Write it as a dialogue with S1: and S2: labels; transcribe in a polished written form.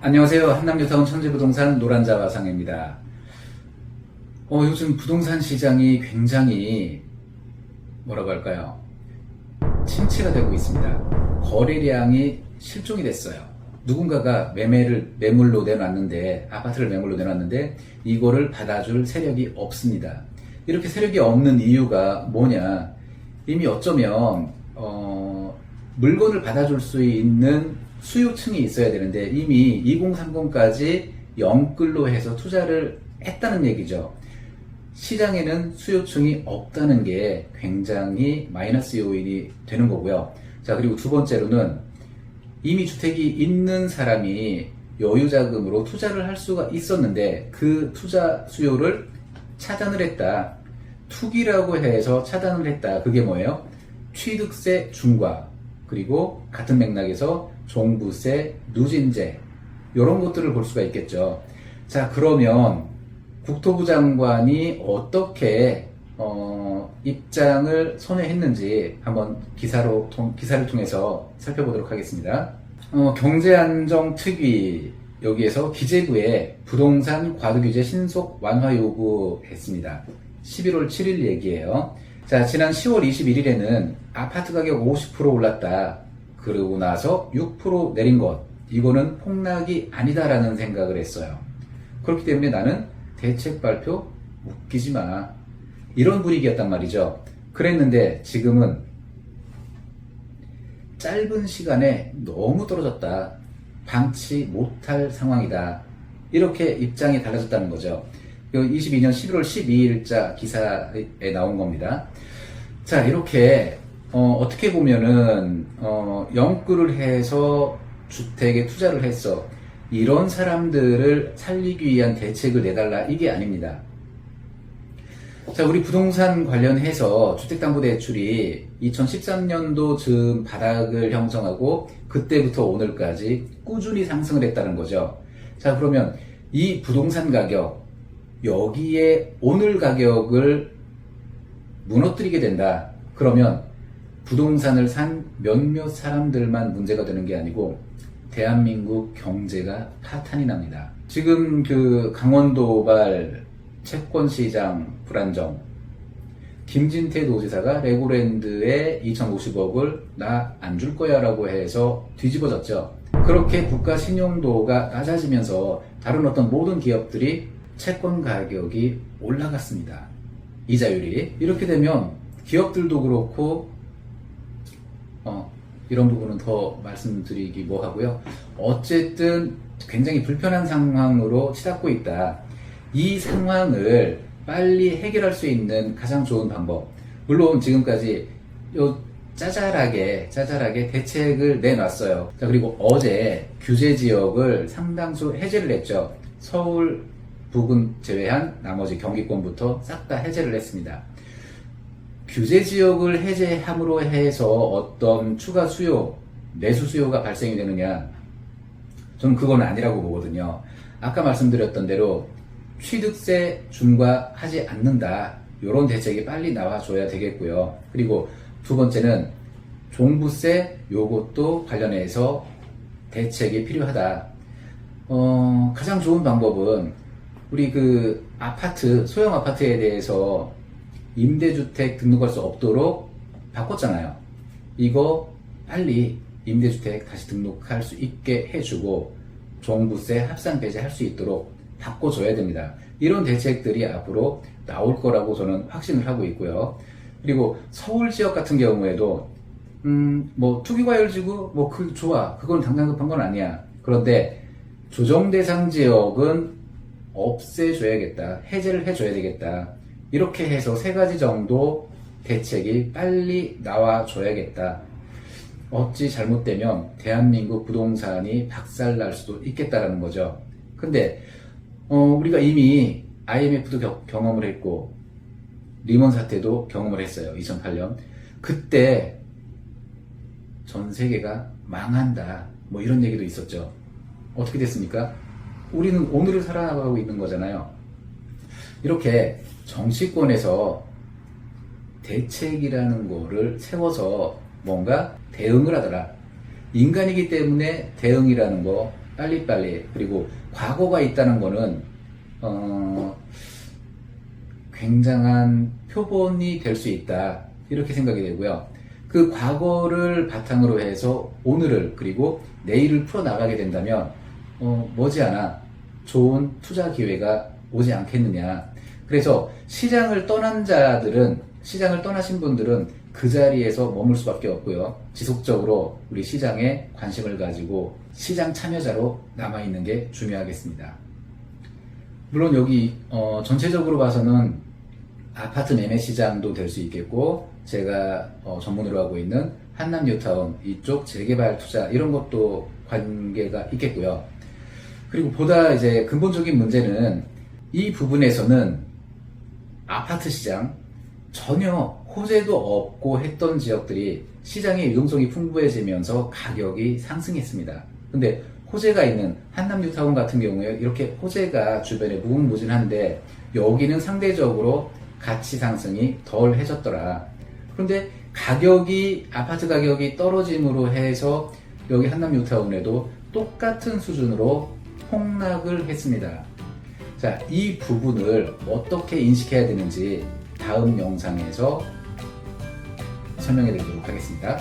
S1: 안녕하세요. 한남뉴타운 천재부동산 노란자와상입니다. 요즘 부동산 시장이 굉장히 뭐라고 할까요? 침체가 되고 있습니다. 거래량이 실종이 됐어요. 누군가가 매물로 내놨는데, 아파트를 매물로 내놨는데 이거를 받아줄 세력이 없습니다. 이렇게 세력이 없는 이유가 뭐냐? 이미 어쩌면 물건을 받아줄 수 있는 수요층이 있어야 되는데 이미 2030까지 영끌로 해서 투자를 했다는 얘기죠. 시장에는 수요층이 없다는 게 굉장히 마이너스 요인이 되는 거고요. 자, 그리고 두 번째로는 이미 주택이 있는 사람이 여유자금으로 투자를 할 수가 있었는데 그 투자 수요를 차단을 했다. 투기라고 해서 차단을 했다. 그게 뭐예요? 취득세 중과, 그리고 같은 맥락에서 종부세, 누진제, 이런 것들을 볼 수가 있겠죠. 자, 그러면 국토부 장관이 어떻게 입장을 선회했는지 한번 기사를 통해서 살펴보도록 하겠습니다. 경제안정특위, 여기에서 기재부에 부동산 과도규제 신속 완화 요구했습니다. 11월 7일 얘기예요. 자, 지난 10월 21일에는 아파트 가격 50% 올랐다. 그러고 나서 6% 내린 것, 이거는 폭락이 아니다라는 생각을 했어요. 그렇기 때문에 나는 대책 발표 웃기지 마, 이런 분위기였단 말이죠. 그랬는데 지금은 짧은 시간에 너무 떨어졌다, 방치 못할 상황이다, 이렇게 입장이 달라졌다는 거죠. 22년 11월 12일자 기사에 나온 겁니다. 자, 이렇게 어떻게 보면은 영끌을 해서 주택에 투자를 했어, 이런 사람들을 살리기 위한 대책을 내달라, 이게 아닙니다. 자, 우리 부동산 관련해서 주택담보대출이 2013년도 즈음 바닥을 형성하고 그때부터 오늘까지 꾸준히 상승을 했다는 거죠. 자, 그러면 이 부동산 가격, 여기에 오늘 가격을 무너뜨리게 된다. 그러면 부동산을 산 몇몇 사람들만 문제가 되는 게 아니고 대한민국 경제가 파탄이 납니다. 지금 강원도발 채권시장 불안정, 김진태 도지사가 레고랜드에 2,050억을 나 안 줄 거야 라고 해서 뒤집어졌죠. 그렇게 국가 신용도가 낮아지면서 다른 어떤 모든 기업들이 채권 가격이 올라갔습니다. 이자율이. 이렇게 되면 기업들도 그렇고 이런 부분은 더 말씀드리기 뭐하고요. 어쨌든 굉장히 불편한 상황으로 치닫고 있다. 이 상황을 빨리 해결할 수 있는 가장 좋은 방법, 물론 지금까지 짜잘하게 대책을 내놨어요. 자, 그리고 어제 규제 지역을 상당수 해제를 했죠. 서울 부근 제외한 나머지 경기권부터 싹 다 해제를 했습니다. 규제 지역을 해제함으로 해서 어떤 추가 수요, 매수 수요가 발생이 되느냐? 저는 그건 아니라고 보거든요. 아까 말씀드렸던 대로 취득세 중과하지 않는다, 이런 대책이 빨리 나와줘야 되겠고요. 그리고 두 번째는 종부세, 요것도 관련해서 대책이 필요하다. 가장 좋은 방법은 우리 아파트, 소형 아파트에 대해서 임대주택 등록할 수 없도록 바꿨잖아요. 이거 빨리 임대주택 다시 등록할 수 있게 해주고 종부세 합산 배제할 수 있도록 바꿔줘야 됩니다. 이런 대책들이 앞으로 나올 거라고 저는 확신을 하고 있고요. 그리고 서울 지역 같은 경우에도 투기과열지구 좋아, 그건 당장 급한 건 아니야. 그런데 조정대상 지역은 없애줘야겠다, 해제를 해줘야 되겠다, 이렇게 해서 세 가지 정도 대책이 빨리 나와줘야겠다. 어찌 잘못되면 대한민국 부동산이 박살날 수도 있겠다라는 거죠. 근데 우리가 이미 IMF도 경험을 했고 리먼 사태도 경험을 했어요. 2008년. 그때 전 세계가 망한다, 이런 얘기도 있었죠. 어떻게 됐습니까? 우리는 오늘을 살아가고 있는 거잖아요. 이렇게 정치권에서 대책이라는 거를 세워서 뭔가 대응을 하더라. 인간이기 때문에 대응이라는 거 빨리빨리, 그리고 과거가 있다는 거는 굉장한 표본이 될 수 있다, 이렇게 생각이 되고요. 그 과거를 바탕으로 해서 오늘을 그리고 내일을 풀어나가게 된다면 머지않아 좋은 투자 기회가 오지 않겠느냐. 그래서 시장을 떠나신 분들은 그 자리에서 머물 수밖에 없고요. 지속적으로 우리 시장에 관심을 가지고 시장 참여자로 남아있는 게 중요하겠습니다. 물론 여기 전체적으로 봐서는 아파트 매매 시장도 될 수 있겠고, 제가 전문으로 하고 있는 한남 뉴타운 이쪽 재개발 투자, 이런 것도 관계가 있겠고요. 그리고 보다 이제 근본적인 문제는 이 부분에서는 아파트 시장, 전혀 호재도 없고 했던 지역들이 시장의 유동성이 풍부해지면서 가격이 상승했습니다. 근데 호재가 있는 한남 뉴타운 같은 경우에 이렇게 호재가 주변에 무궁무진한데 여기는 상대적으로 가치 상승이 덜 해졌더라. 그런데 아파트 가격이 떨어짐으로 해서 여기 한남 뉴타운에도 똑같은 수준으로 폭락을 했습니다. 자, 이 부분을 어떻게 인식해야 되는지 다음 영상에서 설명해 드리도록 하겠습니다.